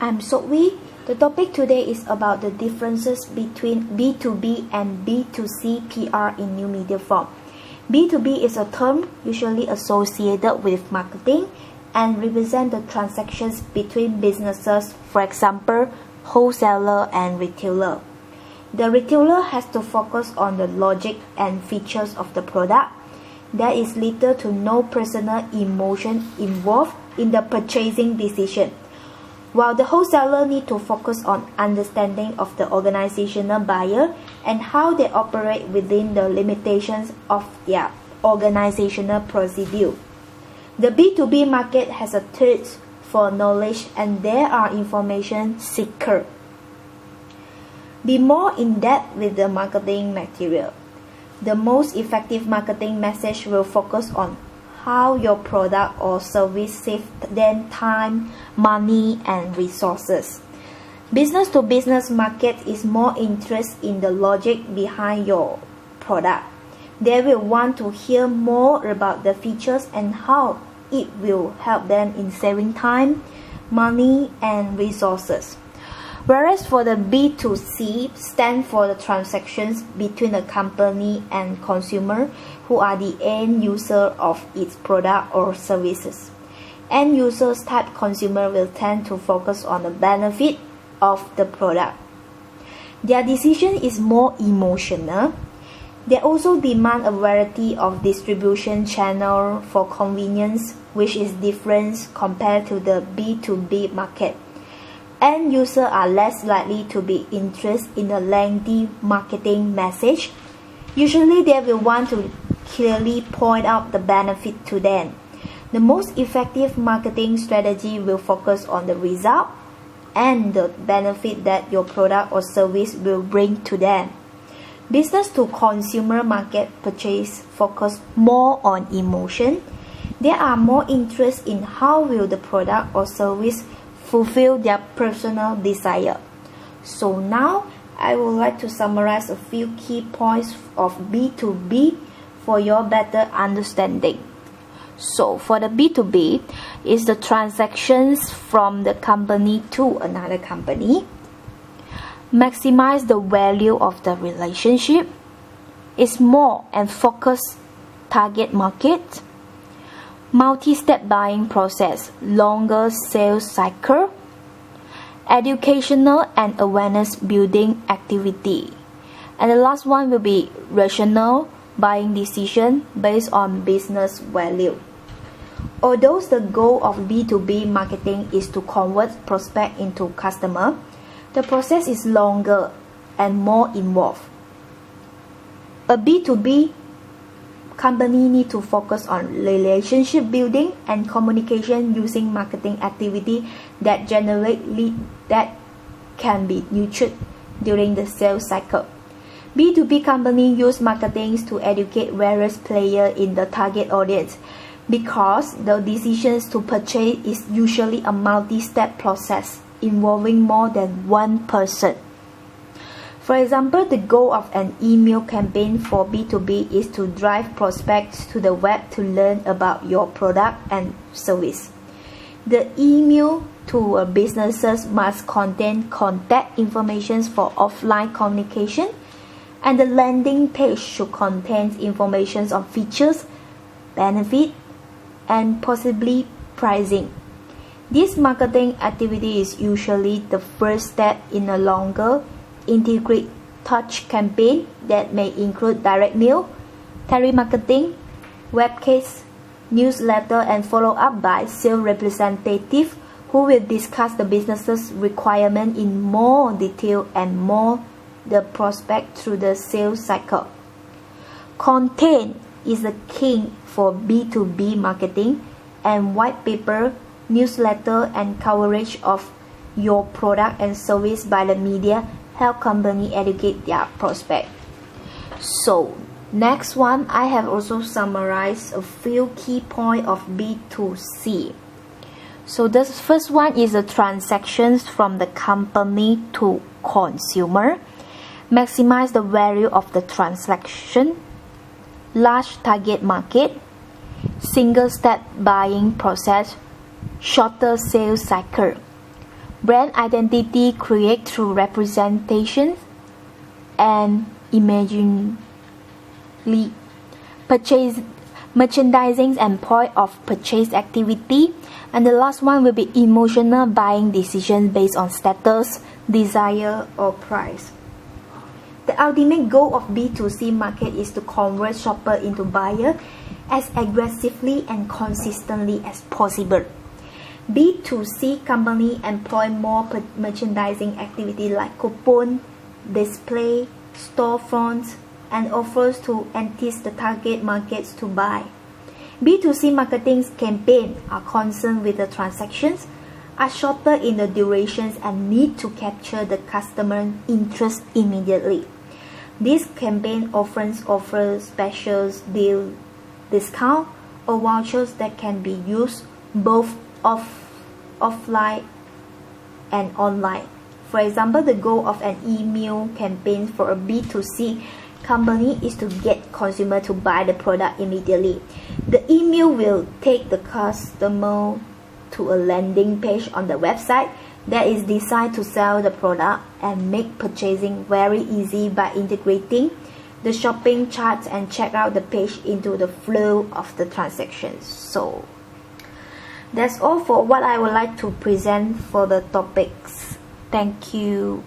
I'm Sophie. The topic today is about the differences between B2B and B2C PR in new media form. B2B is a term usually associated with marketing and represent the transactions between businesses, for example, wholesaler and retailer. The retailer has to focus on the logic and features of the product. There is little to no personal emotion involved in the purchasing decision, while the wholesaler need to focus on understanding of the organizational buyer and how they operate within the limitations of their organizational procedure. The B2B market has a thirst for knowledge and there are information seekers. Be more in depth with the marketing material. The most effective marketing message will focus on how your product or service saves them time, money, and resources. Business-to-business market is more interested in the logic behind your product. They will want to hear more about the features and how it will help them in saving time, money, and resources. Whereas for the B2C stand for the transactions between the company and consumer who are the end user of its product or services. End users type consumer will tend to focus on the benefit of the product. Their decision is more emotional. They also demand a variety of distribution channel for convenience, which is different compared to the B2B market. End users are less likely to be interested in a lengthy marketing message. Usually they will want to clearly point out the benefit to them. The most effective marketing strategy will focus on the result and the benefit that your product or service will bring to them. Business to consumer market purchase focus more on emotion. They are more interested in how will the product or service fulfill their personal desire. So now I would like to summarize a few key points of B2B for your better understanding. So for the B2B is the transactions from the company to another company. Maximize the value of the relationship. Is more and focus target market. Multi-step buying process, longer sales cycle, educational and awareness building activity. And the last one will be rational buying decision based on business value. Although the goal of B2B marketing is to convert prospect into customer, the process is longer and more involved. A B2B company need to focus on relationship building and communication using marketing activity that generate lead that can be nurtured during the sales cycle. B2B company use marketing to educate various players in the target audience because the decisions to purchase is usually a multi-step process involving more than one person. For example, the goal of an email campaign for B2B is to drive prospects to the web to learn about your product and service. The email to businesses must contain contact information for offline communication, and the landing page should contain information on features, benefit, and possibly pricing. This marketing activity is usually the first step in a longer integrate touch campaign that may include direct mail, telemarketing, webcast, newsletter, and follow up by sales representative who will discuss the business's requirement in more detail and more the prospect through the sales cycle. Content is the king for B2B marketing, and white paper, newsletter, and coverage of your product and service by the media help company educate their prospect. So next one, I have also summarized a few key points of B2C. So the first one is the transactions from the company to consumer. Maximize the value of the transaction. Large target market. Single step buying process. Shorter sales cycle. Brand identity created through representation and imagery. Merchandising and point of purchase activity. And the last one will be emotional buying decisions based on status, desire, or price. The ultimate goal of B2C market is to convert shopper into buyer as aggressively and consistently as possible. B2C company employ more merchandising activity like coupon, display, storefronts, and offers to entice the target markets to buy. B2C marketing campaigns are concerned with the transactions, are shorter in the durations, and need to capture the customer interest immediately. This campaign often offers specials, deal, discount, or vouchers that can be used both offline and online. For example, the goal of an email campaign for a B2C company is to get consumer to buy the product immediately. The email will take the customer to a landing page on the website that is designed to sell the product and make purchasing very easy by integrating the shopping charts and check out the page into the flow of the transactions. So that's all for what I would like to present for the topics. Thank you.